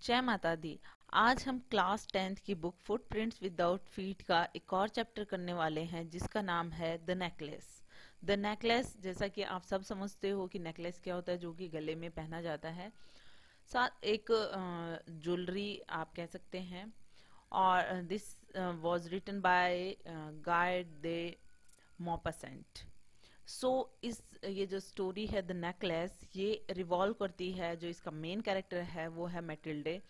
जय माता दी। आज हम क्लास 10th की बुक फुटप्रिंट्स विदाउट फीट का एक और चैप्टर करने वाले हैं जिसका नाम है द नेकलेस। द नेकलेस, जैसा कि आप सब समझते हो कि नेकलेस क्या होता है, जो कि गले में पहना जाता है, साथ एक ज्वेलरी आप कह सकते हैं। और दिस वाज रिटन बाय गाय दे मॉपासेंट। सो इस ये जो स्टोरी है द नेकलेस, ये रिवॉल्व करती है, जो इसका मेन कैरेक्टर है वो है मैटिल्डे।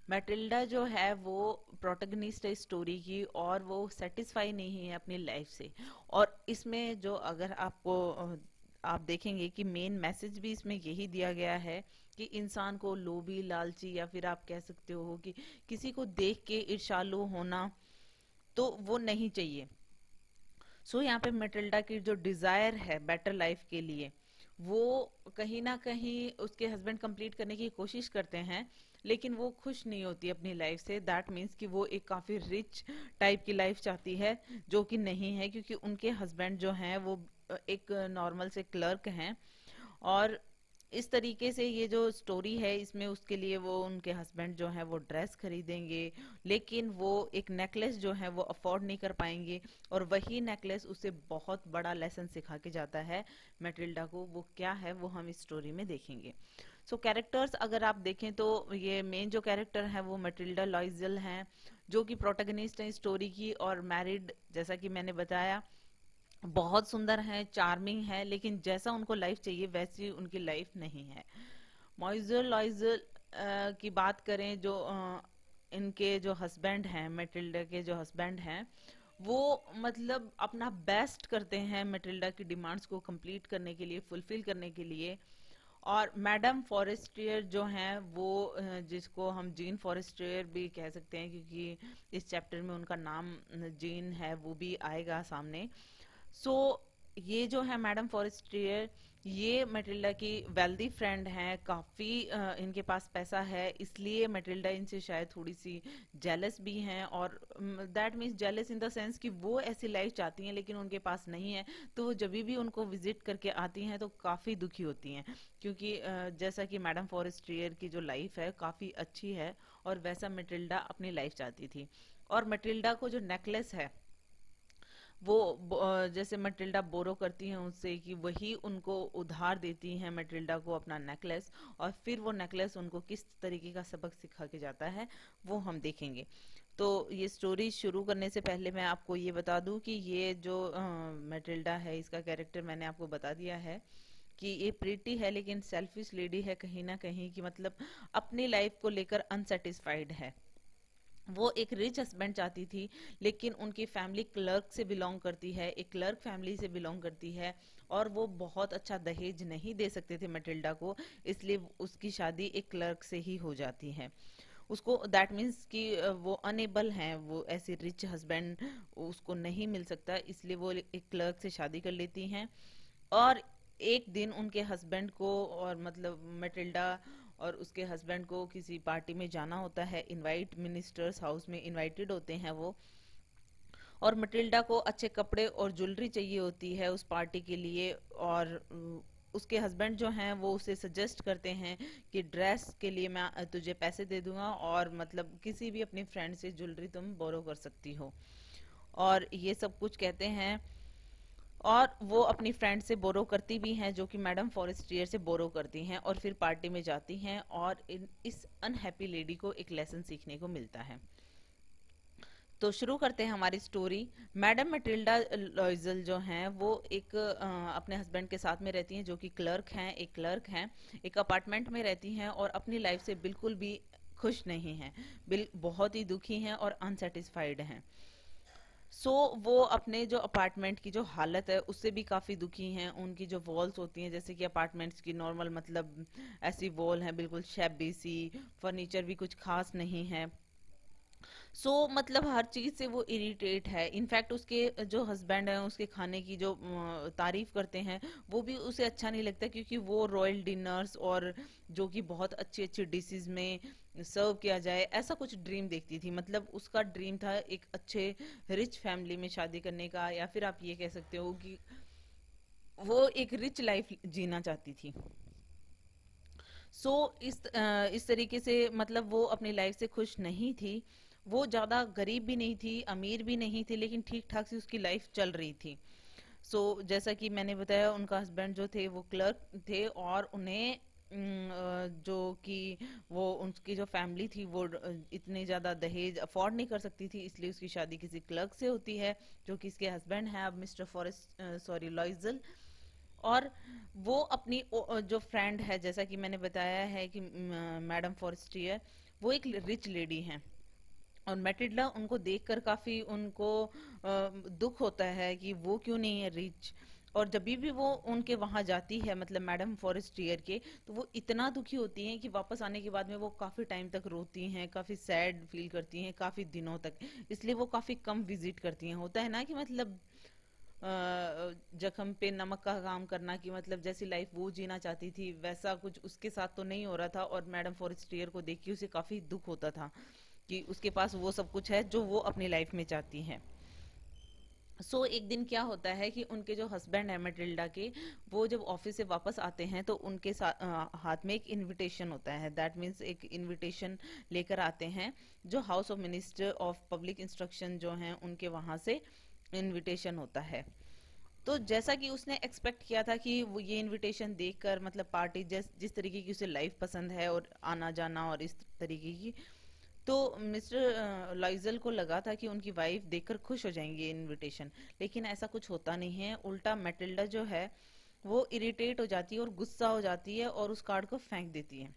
मैटिल्डा जो है वो प्रोटगनिस्ट है स्टोरी की, और वो सेटिस्फाई नहीं है अपनी लाइफ से। और इसमें जो अगर आपको आप देखेंगे कि मेन मैसेज भी इसमें यही दिया गया है कि इंसान को लोभी, लालची, या फिर आप कह सकते हो कि किसी को देख के ईर्ष्यालु होना, तो वो नहीं चाहिए। सो यहाँ पे मैटिल्डा की जो डिजायर है बेटर लाइफ के लिए, वो कहीं ना कहीं उसके हस्बैंड कंप्लीट करने की कोशिश करते हैं, लेकिन वो खुश नहीं होती अपनी लाइफ से। दैट मीन्स कि वो एक काफी रिच टाइप की लाइफ चाहती है, जो कि नहीं है, क्योंकि उनके हस्बैंड जो हैं वो एक नॉर्मल से क्लर्क हैं। और इस तरीके से ये जो स्टोरी है, इसमें उसके लिए वो उनके हस्बैंड जो है वो ड्रेस खरीदेंगे, लेकिन वो एक नेकलेस जो है वो अफोर्ड नहीं कर पाएंगे। और वही नेकलेस उसे बहुत बड़ा लेसन सिखा के जाता है मैटिल्डा को। वो क्या है वो हम इस स्टोरी में देखेंगे। सो कैरेक्टर्स अगर आप देखें तो ये मेन जो कैरेक्टर है वो मैटिल्डा लॉइजल हैं, जो कि प्रोटगनिस्ट है स्टोरी की, और मैरिड, जैसा कि मैंने बताया। बहुत सुंदर है, चार्मिंग है, लेकिन जैसा उनको लाइफ चाहिए वैसी उनकी लाइफ नहीं है। मॉइजर लॉइजर की बात करें, जो इनके जो हस्बैंड हैं, मैटिल्डा के जो हस्बैंड हैं, वो मतलब अपना बेस्ट करते हैं मैटिल्डा की डिमांड्स को कंप्लीट करने के लिए, फुलफिल करने के लिए। और मैडम फॉरेस्ट्रियर जो हैं वो जिसको हम जीन फॉरेस्ट्रियर भी कह सकते हैं, क्योंकि इस चैप्टर में उनका नाम जीन है, वो भी आएगा सामने। सो ये जो है मैडम फॉरेस्ट्रियर, ये मैटिल्डा की वेल्दी फ्रेंड हैं, काफी इनके पास पैसा है, इसलिए मैटिल्डा इनसे शायद थोड़ी सी जेलस भी हैं। और that means jealous in the sense कि वो ऐसी लाइफ चाहती हैं लेकिन उनके पास नहीं है। तो वो जब भी उनको विजिट करके आती हैं तो काफी दुखी होती हैं, क्योंकि जैसा कि मैडम फॉरेस्ट्रियर की जो लाइफ है काफी अच्छी है, और वैसा मैटिल्डा अपनी लाइफ चाहती थी। और मैटिल्डा को जो नेकलेस है वो जैसे मैटिल्डा बोरो करती हैं उससे, कि वही उनको उधार देती हैं मैटिल्डा को अपना नेकलेस, और फिर वो नेकलेस उनको किस तरीके का सबक सिखा के जाता है वो हम देखेंगे। तो ये स्टोरी शुरू करने से पहले मैं आपको ये बता दूं कि ये जो मैटिल्डा है, इसका कैरेक्टर मैंने आपको बता दिया है कि ये प्रीटी है लेकिन सेल्फिश लेडी है कहीं ना कहीं, कि मतलब अपनी लाइफ को लेकर अनसेटिस्फाइड है। वो एक रिच हस्बैंड चाहती थी, लेकिन उनकी फैमिली क्लर्क से बिलोंग करती है, एक क्लर्क फैमिली से बिलोंग करती है, और वो बहुत अच्छा दहेज नहीं दे सकते थे मैटिल्डा को, इसलिए उसकी शादी एक क्लर्क से ही हो जाती है। उसको दैट मीन्स कि वो अनेबल हैं, वो ऐसे रिच हस्बैंड उसको नहीं मिल सकता, इसलिए वो एक क्लर्क से शादी कर लेती हैं। और एक दिन उनके हस्बैंड को, और मतलब मैटिल्डा और उसके हस्बैंड को किसी पार्टी में जाना होता है, इनवाइट मिनिस्टर्स हाउस में इनवाइटेड होते हैं वो। और मैटिल्डा को अच्छे कपड़े और ज्वेलरी चाहिए होती है उस पार्टी के लिए, और उसके हस्बैंड जो हैं वो उसे सजेस्ट करते हैं कि ड्रेस के लिए मैं तुझे पैसे दे दूंगा, और मतलब किसी भी अपनी फ्रेंड से ज्वेलरी तुम बोरो कर सकती हो, और ये सब कुछ कहते हैं। और वो अपनी फ्रेंड से बोरो करती भी हैं, जो कि मैडम फॉरेस्ट्रियर से बोरो करती हैं, और फिर पार्टी में जाती हैं, और इस अनहैप्पी लेडी को एक लेसन सीखने को मिलता है। तो शुरू करते हैं हमारी स्टोरी। मैडम मैटिल्डा लॉइजल जो हैं वो एक अपने हस्बैंड के साथ में रहती हैं, जो कि क्लर्क हैं, एक क्लर्क हैं, एक अपार्टमेंट में रहती हैं, और अपनी लाइफ से बिल्कुल भी खुश नहीं हैं, बहुत ही दुखी हैं और अनसेटिस्फाइड हैं। वो अपने जो अपार्टमेंट की जो हालत है उससे भी काफी दुखी हैं। उनकी जो वॉल्स होती हैं, जैसे कि अपार्टमेंट्स की नॉर्मल मतलब ऐसी वॉल है, बिल्कुल शैबी सी, फर्नीचर भी कुछ खास नहीं है। मतलब हर चीज से वो इरिटेट है। इनफैक्ट उसके जो हस्बैंड है उसके खाने की जो तारीफ करते हैं वो भी उसे अच्छा नहीं लगता, क्योंकि वो रॉयल डिनर्स और जो कि बहुत अच्छी अच्छी डिशेस में सर्व किया जाए, ऐसा कुछ ड्रीम देखती थी। मतलब उसका ड्रीम था एक अच्छे रिच फैमिली में शादी करने का, या फिर आप ये कह सकते हो कि वो एक रिच लाइफ जीना चाहती थी। इस तरीके से मतलब वो अपनी लाइफ से खुश नहीं थी। वो ज़्यादा गरीब भी नहीं थी, अमीर भी नहीं थी, लेकिन ठीक ठाक सी उसकी लाइफ चल रही थी। जैसा कि मैंने बताया, उनका हस्बैंड जो थे वो क्लर्क थे, और उन्हें जो कि वो उनकी जो फैमिली थी वो इतने ज़्यादा दहेज अफोर्ड नहीं कर सकती थी, इसलिए उसकी शादी किसी क्लर्क से होती है, जो कि इसके हस्बैंड हैं अब मिस्टर फॉरेस्ट सॉरी लॉइजल। और वो अपनी जो फ्रेंड है, जैसा कि मैंने बताया है कि मैडम फॉरेस्टियर वो एक रिच लेडी हैं, और मैटिल्डा उनको देखकर काफी उनको दुख होता है कि वो क्यों नहीं है रिच। और जब भी वो उनके वहां जाती है, मतलब मैडम फॉरेस्टियर के, तो वो इतना दुखी होती हैं कि वापस आने के बाद में वो काफी टाइम तक रोती हैं, काफी सैड फील करती हैं काफी दिनों तक। इसलिए वो काफी कम विजिट करती हैं। होता है ना कि मतलब जख्म पे नमक का काम करना, कि मतलब जैसी लाइफ वो जीना चाहती थी वैसा कुछ उसके साथ तो नहीं हो रहा था, और मैडम फॉरेस्टियर को देख के उसे काफी दुख होता था कि उसके पास वो सब कुछ है जो वो अपनी लाइफ में चाहती है। एक दिन क्या होता है कि उनके जो हस्बैंड है मैटिल्डा के, वो जब ऑफिस से वापस आते हैं तो उनके हाथ में एक इनविटेशन होता है। दैट मीन्स एक इनविटेशन लेकर आते हैं, जो house of minister of public instruction जो हैं उनके वहां से इनविटेशन होता है। तो जैसा कि उसने एक्सपेक्ट किया था कि वो ये इनविटेशन देखकर, मतलब पार्टी जिस तरीके की उसे लाइफ पसंद है और आना जाना और इस तरीके की, तो मिस्टर लॉइजल को लगा था कि उनकी वाइफ देखकर खुश हो जाएंगी इनविटेशन। लेकिन ऐसा कुछ होता नहीं है। उल्टा मैटिल्डा जो है वो इरिटेट हो जाती है और गुस्सा हो जाती है और उस कार्ड को फेंक देती है।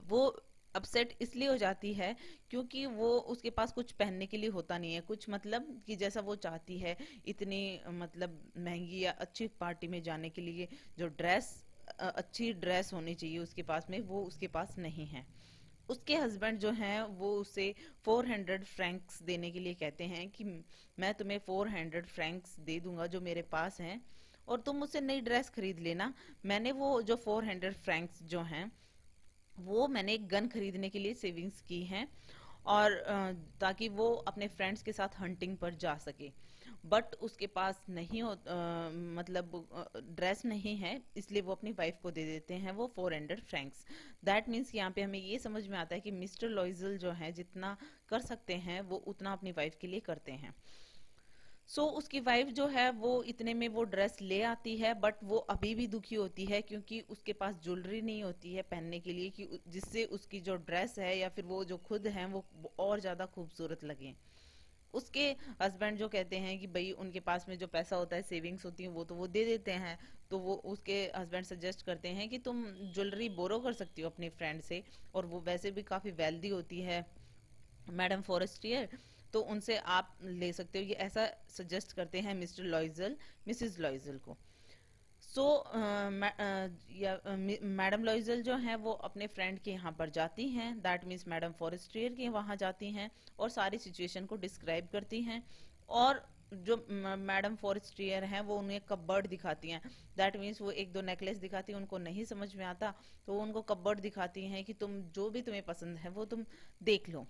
वो अपसेट इसलिए हो जाती है क्योंकि वो उसके पास कुछ पहनने के लिए होता नहीं है, कुछ मतलब कि जैसा वो चाहती है, इतनी मतलब महंगी या अच्छी पार्टी में जाने के लिए जो ड्रेस, अच्छी ड्रेस होनी चाहिए उसके पास में, वो उसके पास नहीं है। उसके हस्बैंड जो हैं वो उसे 400 फ्रैंक्स देने के लिए कहते हैं कि मैं तुम्हें 400 फ्रैंक्स दे दूंगा जो मेरे पास हैं, और तुम मुझसे नई ड्रेस खरीद लेना। मैंने वो जो 400 फ्रैंक्स जो हैं वो मैंने एक गन खरीदने के लिए सेविंग्स की हैं, और ताकि वो अपने फ्रेंड्स के साथ हंटिंग पर जा सके। बट उसके पास नहीं हो मतलब ड्रेस नहीं है, इसलिए वो अपनी वाइफ को दे देते हैं वो 400 फ्रैंक्स। दैट मीन्स यहाँ पे हमें ये समझ में आता है कि मिस्टर लॉइजल जो है जितना कर सकते हैं वो उतना अपनी वाइफ के लिए करते हैं। उसकी वाइफ जो है वो इतने में वो ड्रेस ले आती है, बट वो अभी भी दुखी होती है क्योंकि उसके पास ज्वेलरी नहीं होती है पहनने के लिए, कि जिससे उसकी जो ड्रेस है या फिर वो जो खुद है वो और ज्यादा खूबसूरत लगे। उसके हस्बैंड जो कहते हैं कि भाई उनके पास में जो पैसा होता है, सेविंग्स होती है, वो तो वो दे देते हैं। तो वो उसके हस्बैंड सजेस्ट करते हैं कि तुम ज्वेलरी बोरो कर सकती हो अपनी फ्रेंड से, और वो वैसे भी काफी वेल्दी होती है मैडम फॉरेस्टियर, तो उनसे आप ले सकते हो, ये ऐसा सजेस्ट करते हैं मिस्टर लॉइजल मिसिज लॉइजल को। मैडम लॉइजल जो हैं वो अपने फ्रेंड के यहाँ पर जाती हैं, दैट मीन्स मैडम फॉरेस्ट्रियर के वहाँ जाती हैं, और सारी सिचुएशन को डिस्क्राइब करती हैं। और जो मैडम फॉरेस्ट्रियर हैं वो उन्हें कपबोर्ड दिखाती हैं। दैट मीन्स वो एक दो नेकलेस दिखाती हैं, उनको नहीं समझ में आता तो वो उनको कपबोर्ड दिखाती हैं कि तुम जो भी तुम्हें पसंद है वो तुम देख लो।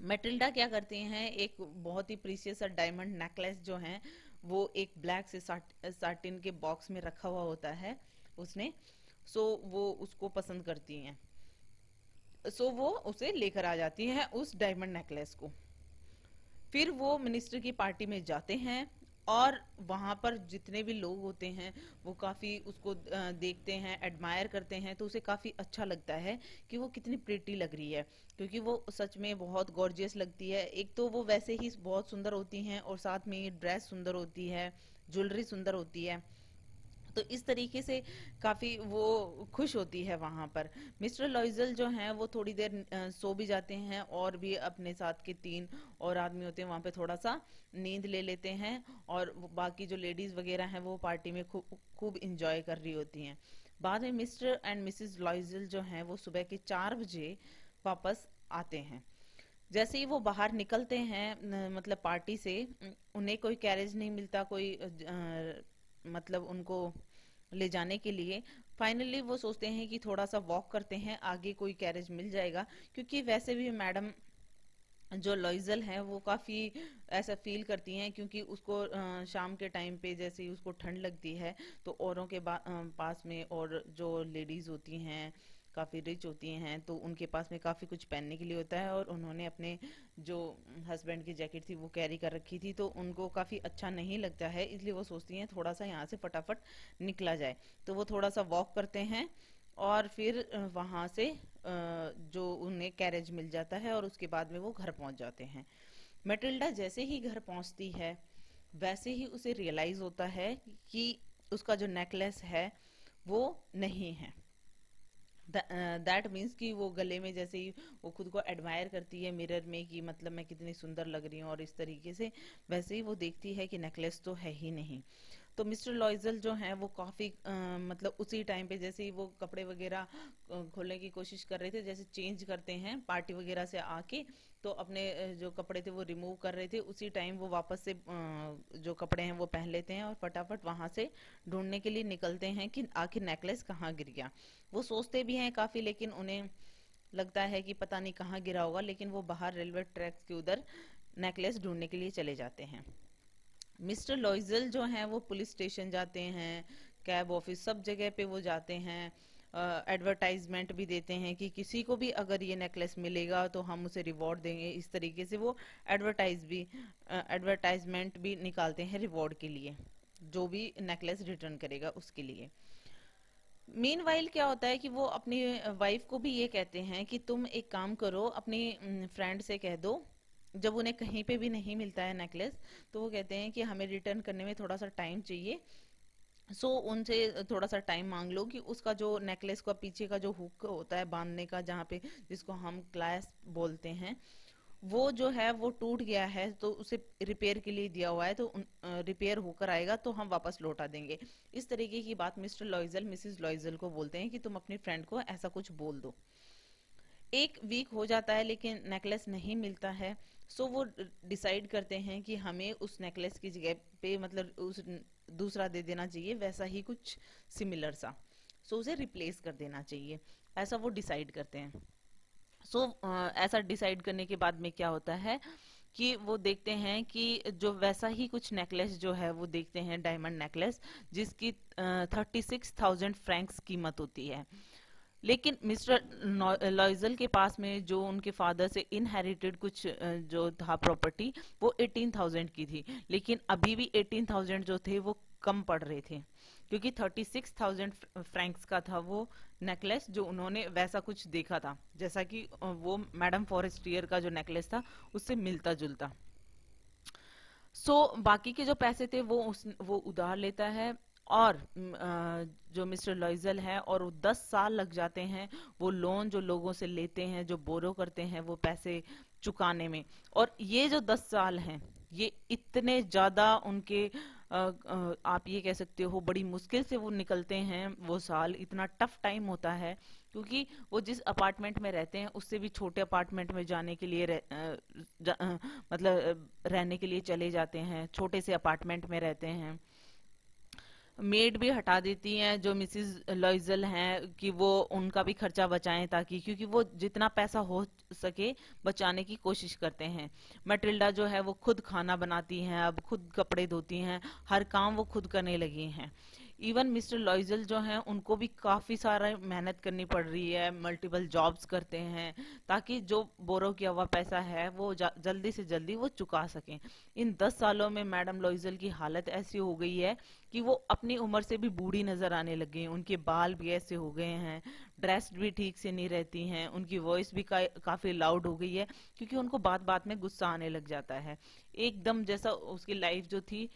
मैटिल्डा क्या करती हैं, एक बहुत ही प्रीशियस डायमंड नेकलेस जो है वो एक ब्लैक से साटिन के बॉक्स में रखा हुआ होता है उसने। वो उसको पसंद करती हैं। वो उसे लेकर आ जाती है उस डायमंड नेकलेस को। फिर वो मिनिस्टर की पार्टी में जाते हैं, और वहां पर जितने भी लोग होते हैं वो काफी उसको देखते हैं, एडमायर करते हैं, तो उसे काफी अच्छा लगता है कि वो कितनी प्रिटी लग रही है, क्योंकि वो सच में बहुत गॉर्जियस लगती है। एक तो वो वैसे ही बहुत सुंदर होती हैं, और साथ में ये ड्रेस सुंदर होती है, ज्वेलरी सुंदर होती है। तो इस तरीके से काफी वो खुश होती है वहां पर। मिस्टर लॉइजल जो हैं वो थोड़ी देर सो भी जाते हैं, और भी अपने साथ के 3 और आदमी होते हैं वहां पे थोड़ा सा नींद ले लेते हैं, और बाकी जो लेडीज वगैरह हैं वो पार्टी में खूब इंजॉय कर रही होती हैं। बाद में मिस्टर एंड मिसेस लॉइजल जो हैं वो सुबह के 4 बजे वापस आते हैं। जैसे ही वो बाहर निकलते हैं मतलब पार्टी से, उन्हें कोई कैरेज नहीं मिलता, कोई मतलब उनको ले जाने के लिए। फाइनली वो सोचते हैं कि थोड़ा सा वॉक करते हैं, आगे कोई कैरेज मिल जाएगा, क्योंकि वैसे भी मैडम जो लॉइजल है वो काफी ऐसा फील करती हैं, क्योंकि उसको शाम के टाइम पे जैसे ही उसको ठंड लगती है, तो औरों के पास में और जो लेडीज होती हैं काफ़ी रिच होती हैं, तो उनके पास में काफ़ी कुछ पहनने के लिए होता है, और उन्होंने अपने जो हस्बैंड की जैकेट थी वो कैरी कर रखी थी, तो उनको काफ़ी अच्छा नहीं लगता है, इसलिए वो सोचती हैं थोड़ा सा यहाँ से फटाफट निकला जाए। तो वो थोड़ा सा वॉक करते हैं और फिर वहाँ से जो उन्हें कैरेज मिल जाता है, और उसके बाद में वो घर पहुँच जाते हैं। मैटिल्डा जैसे ही घर पहुँचती है वैसे ही उसे रियलाइज होता है कि उसका जो नेकलेस है वो नहीं है। दैट मीन्स कि वो गले में जैसे ही वो खुद को एडमायर करती है मिरर में कि मतलब मैं कितनी सुंदर लग रही हूँ और इस तरीके से, वैसे ही वो देखती है कि नेकलेस तो है ही नहीं। तो मिस्टर लॉइजल जो है वो काफ़ी मतलब उसी टाइम पे जैसे ही वो कपड़े वगैरह खोलने की कोशिश कर रहे थे, जैसे चेंज करते हैं पार्टी वगैरह से आके, तो अपने जो कपड़े थे वो रिमूव कर रहे थे, उसी टाइम वो वापस से जो कपड़े हैं वो पहन लेते हैं और फटाफट वहां से ढूंढने के लिए निकलते हैं कि आखिर नेकलेस कहाँ गिर गया। वो सोचते भी हैं काफ़ी, लेकिन उन्हें लगता है कि पता नहीं कहाँ गिरा होगा, लेकिन वो बाहर रेलवे ट्रैक्स के उधर नेकलेस ढूंढने के लिए चले जाते हैं। मिस्टर लॉइजल जो हैं वो पुलिस स्टेशन जाते हैं, कैब ऑफिस, सब जगह पे वो जाते हैं, एडवर्टाइजमेंट भी देते हैं कि किसी को भी अगर ये नेकलेस मिलेगा तो हम उसे रिवॉर्ड देंगे। इस तरीके से वो एडवर्टाइजमेंट भी निकालते हैं रिवॉर्ड के लिए, जो भी नेकलेस रिटर्न करेगा उसके लिए। मीनवाइल क्या होता है कि वो अपनी वाइफ को भी ये कहते हैं कि तुम एक काम करो, अपनी फ्रेंड से कह दो, जब उन्हें कहीं पे भी नहीं मिलता है नेकलेस, तो वो कहते हैं कि हमें रिटर्न करने में थोड़ा सा टाइम चाहिए, सो उनसे थोड़ा सा टाइम मांग लो कि उसका जो नेकलेस का पीछे का जो हुक होता है बांधने का, जहाँ पे जिसको हम क्लैस्प बोलते हैं, वो जो है वो टूट गया है, तो उसे रिपेयर के लिए दिया हुआ है, तो रिपेयर होकर आएगा तो हम वापस लौटा देंगे। इस तरीके की बात मिस्टर लॉइजल मिसेस लॉइजल को बोलते हैं कि तुम अपनी फ्रेंड को ऐसा कुछ बोल दो। एक वीक हो जाता है लेकिन नेकलेस नहीं मिलता है, सो वो डिसाइड करते हैं कि हमें उस नेकलेस की जगह पे मतलब उस दूसरा दे देना चाहिए, वैसा ही कुछ सिमिलर सा, सो उसे रिप्लेस कर देना चाहिए, ऐसा वो डिसाइड करते हैं। सो ऐसा डिसाइड करने के बाद में क्या होता है कि वो देखते हैं कि जो वैसा ही कुछ नेकलेस जो है वो देखते हैं, डायमंड नेकलेस, जिसकी 36,000 फ्रैंक्स कीमत होती है। लेकिन मिस्टर लॉइजल के पास में जो उनके फादर से इनहेरिटेड कुछ जो था प्रॉपर्टी, वो 18,000 की थी, लेकिन अभी भी 18,000 जो थे वो कम पड़ रहे थे, क्योंकि 36,000 फ्रैंक्स का था वो नेकलेस जो उन्होंने वैसा कुछ देखा था, जैसा कि वो मैडम फॉरेस्टियर का जो नेकलेस था उससे मिलता जुलता। बाकी के जो पैसे थे वो उधार लेता है, और जो मिस्टर लॉइजल है, और वो 10 साल लग जाते हैं वो लोन जो लोगों से लेते हैं, जो बोरो करते हैं, वो पैसे चुकाने में। और ये जो 10 साल हैं ये इतने ज्यादा उनके आप ये कह सकते हो बड़ी मुश्किल से वो निकलते हैं, वो साल इतना टफ टाइम होता है, क्योंकि वो जिस अपार्टमेंट में रहते हैं उससे भी छोटे अपार्टमेंट में जाने के लिए मतलब रहने के लिए चले जाते हैं, छोटे से अपार्टमेंट में रहते हैं। मेड भी हटा देती हैं जो मिसिज लॉइजल हैं कि वो उनका भी खर्चा बचाएं, ताकि क्योंकि वो जितना पैसा हो सके बचाने की कोशिश करते हैं। मैटिल्डा जो है वो खुद खाना बनाती हैं, अब खुद कपड़े धोती हैं, हर काम वो खुद करने लगी हैं। इवन मिस्टर लॉइजल जो हैं उनको भी काफी सारा मेहनत करनी पड़ रही है, मल्टीपल जॉब्स करते हैं, ताकि जो बोरो किया हुआ पैसा है वो जल्दी से जल्दी वो चुका सकें। इन 10 सालों में मैडम लॉइजल की हालत ऐसी हो गई है कि वो अपनी उम्र से भी बूढ़ी नजर आने लग गई हैं, उनके बाल भी ऐसे हो गए हैं, ड्रेस्ड भी ठीक से नहीं रहती हैं, उनकी वॉइस भी काफी लाउड हो गई है, क्योंकि उनको बात बात में गुस्सा आने लग जाता है, एकदम जैसा उसकी लाइफ जो थी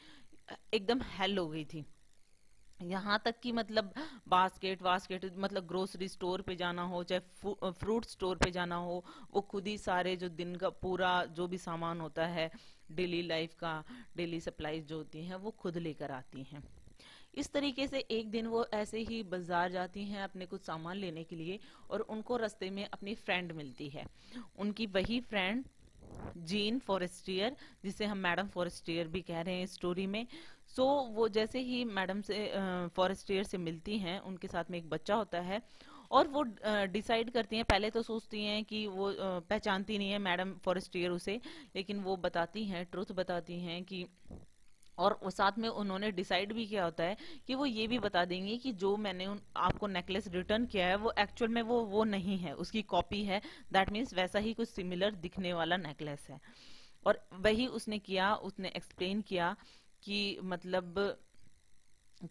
एकदम हेल हो गई थी। यहाँ तक कि मतलब बास्केट वास्केट मतलब ग्रोसरी स्टोर पे जाना हो, चाहे फ्रूट स्टोर पे जाना हो, वो खुद ही सारे जो दिन का पूरा जो भी सामान होता है डेली लाइफ का, डेली सप्लाईज जो होती हैं वो खुद लेकर आती हैं। इस तरीके से एक दिन वो ऐसे ही बाजार जाती हैं अपने कुछ सामान लेने के लिए, और उनको रास्ते में अपनी फ्रेंड मिलती है, उनकी वही फ्रेंड जीन फॉरेस्टियर, जिसे हम मैडम फॉरेस्टियर भी कह रहे हैं स्टोरी में। वो जैसे ही मैडम से फॉरेस्टियर से मिलती हैं, उनके साथ में एक बच्चा होता है, और वो डिसाइड करती हैं, पहले तो सोचती हैं कि वो पहचानती नहीं है मैडम फॉरेस्टियर उसे, लेकिन वो बताती हैं, ट्रुथ बताती हैं कि और वो साथ में उन्होंने डिसाइड भी किया होता है कि वो ये भी बता देंगे कि जो मैंने आपको नेकलेस रिटर्न किया है वो एक्चुअल में वो नहीं है, उसकी कॉपी है। दैट मीन्स वैसा ही कुछ सिमिलर दिखने वाला नेकलेस है। और वही उसने किया, उसने एक्सप्लेन किया कि मतलब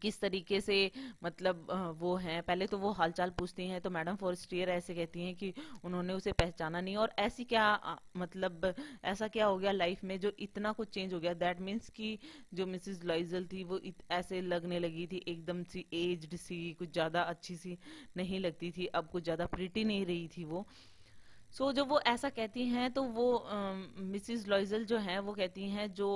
किस तरीके से, मतलब वो हैं। पहले तो वो हालचाल पूछती हैं, तो मैडम फॉरेस्टियर ऐसे कहती हैं कि उन्होंने उसे पहचाना नहीं, और ऐसी क्या मतलब ऐसा क्या हो गया लाइफ में जो इतना कुछ चेंज हो गया। दैट मीन्स कि जो मिसेस लॉइजल थी वो ऐसे लगने लगी थी, एकदम सी एज्ड सी, कुछ ज्यादा अच्छी सी नहीं लगती थी, अब कुछ ज्यादा प्रिटी नहीं रही थी वो। जब वो ऐसा कहती हैं तो वो मिसिज लॉइजल जो हैं वो कहती हैं जो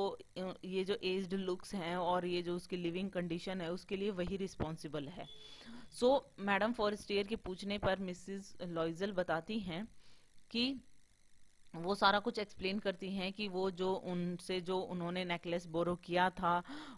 ये जो एज्ड लुक्स हैं और ये जो उसकी लिविंग कंडीशन है उसके लिए वही रिस्पॉन्सिबल है। मैडम फॉरेस्टियर के पूछने पर मिसिज लॉइजल बताती हैं कि वो सारा कुछ एक्सप्लेन करती हैं कि वो जो उनसे जो उन्होंने नेकलेस बोरो किया था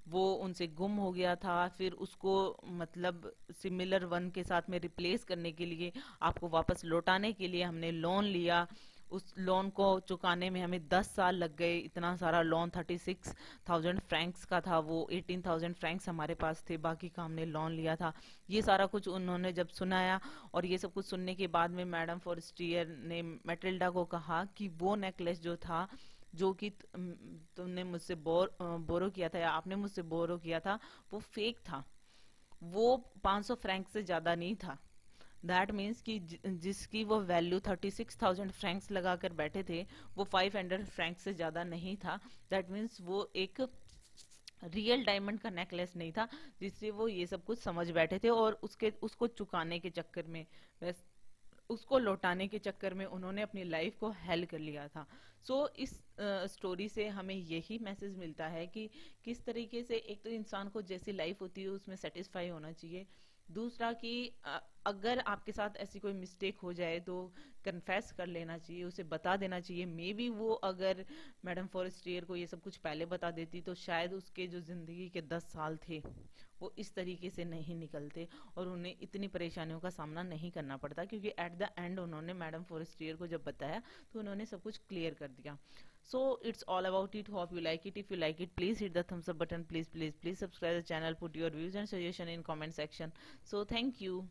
वो उनसे गुम हो गया था, फिर उसको मतलब सिमिलर वन के साथ में रिप्लेस करने के लिए, आपको वापस लौटाने के लिए हमने लोन लिया। उस लोन को चुकाने में हमें 10 साल लग गए। इतना सारा लोन 36,000 फ्रैंक्स का था, वो 18,000 फ्रैंक्स हमारे पास थे, बाकी का हमने लोन लिया था। ये सारा कुछ उन्होंने जब सुनाया, और ये सब कुछ सुनने के बाद में मैडम फॉरेस्टियर ने मैटिल्डा को कहा कि वो नेकलेस जो था, जो कि तुमने मुझसे बोरो किया था या आपने मुझसे बोरो किया था, वो फेक था। वो 500 फ्रैंक से ज्यादा नहीं था। दैट मीन्स कि जिसकी वो वैल्यू 36,000 फ्रैंक्स लगाकर बैठे थे, वो 500 फ्रैंक्स से ज्यादा नहीं था। दैट मीन्स वो एक रियल डायमंड का नेकलेस नहीं था, जिससे वो ये सब कुछ समझ बैठे थे, और उसको चुकाने के चक्कर में, बस उसको लौटाने के चक्कर में उन्होंने अपनी लाइफ को हेल कर लिया था। इस स्टोरी से हमें यही मैसेज मिलता है कि किस तरीके से एक तो इंसान को जैसी लाइफ होती है उसमें सेटिस्फाई होना चाहिए। दूसरा कि अगर आपके साथ ऐसी कोई मिस्टेक हो जाए तो कन्फेस कर लेना चाहिए, उसे बता देना चाहिए। मे बी वो अगर मैडम फॉरेस्टियर को ये सब कुछ पहले बता देती तो शायद उसके जो जिंदगी के 10 साल थे वो इस तरीके से नहीं निकलते, और उन्हें इतनी परेशानियों का सामना नहीं करना पड़ता, क्योंकि एट द एंड उन्होंने मैडम फॉरेस्टियर को जब बताया तो उन्होंने सब कुछ क्लियर कर दिया। It's all about it. Hope you like it. If you like it, please hit the thumbs up button. Please subscribe the channel. Put your views and suggestion in comment section. Thank you.